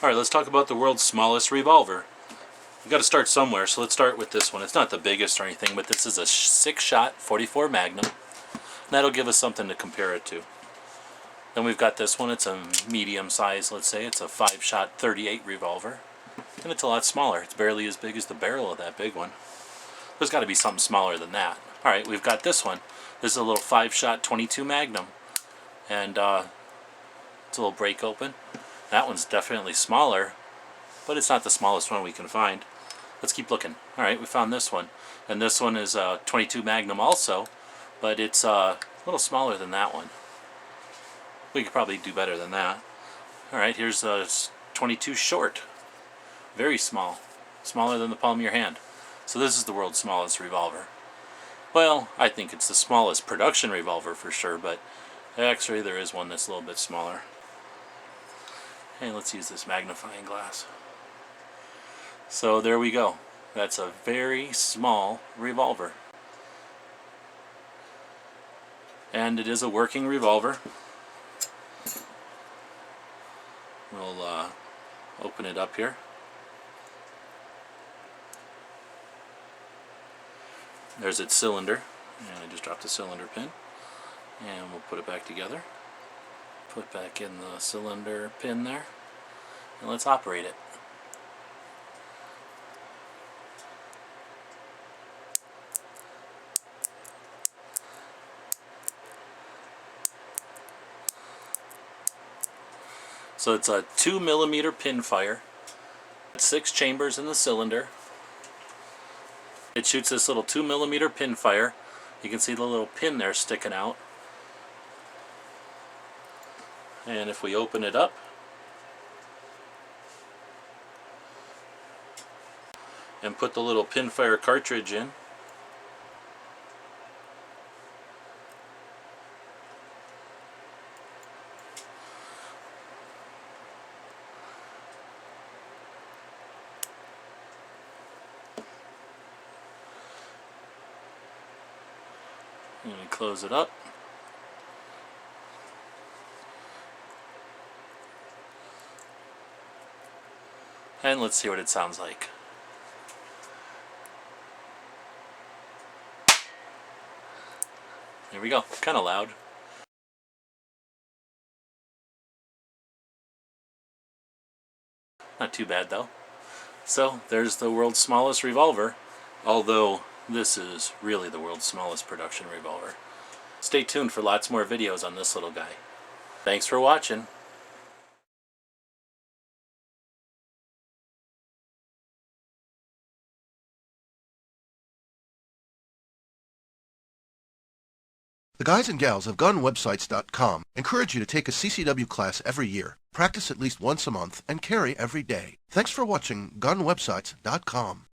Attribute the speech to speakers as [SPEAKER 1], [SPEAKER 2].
[SPEAKER 1] Alright, let's talk about the world's smallest revolver. We've got to start somewhere, so let's start with this one. It's not the biggest or anything, but this is a 6-shot 44 Magnum. And that'll give us something to compare it to. Then we've got this one. It's a medium size, let's say. It's a 5-shot 38 revolver. And it's a lot smaller. It's barely as big as the barrel of that big one. There's got to be something smaller than that. Alright, we've got this one. This is a little 5-shot 22 Magnum. And it's a little break open. That one's definitely smaller, but it's not the smallest one we can find. Let's keep looking. Alright, we found this one. And this one is a 22 Magnum also, but it's a little smaller than that one. We could probably do better than that. Alright, here's a 22 short. Very small. Smaller than the palm of your hand. So this is the world's smallest revolver. Well, I think it's the smallest production revolver for sure, but actually there is one that's a little bit smaller. Hey, let's use this magnifying glass. So there we go. That's a very small revolver. And it is a working revolver. We'll open it up here. There's its cylinder. And I just dropped the cylinder pin. And we'll put it back together. Put back in the cylinder pin there. And let's operate it. So it's a 2mm pinfire. 6 chambers in the cylinder. It shoots this little 2mm pinfire. You can see the little pin there sticking out. And if we open it up and put the little pinfire cartridge in, and we close it up. And let's see what it sounds like. There we go. Kind of loud. Not too bad though. So there's the world's smallest revolver, although this is really the world's smallest production revolver. Stay tuned for lots more videos on this little guy. Thanks for watching.
[SPEAKER 2] The guys and gals of gunwebsites.com encourage you to take a CCW class every year, practice at least once a month, and carry every day. Thanks for watching gunwebsites.com.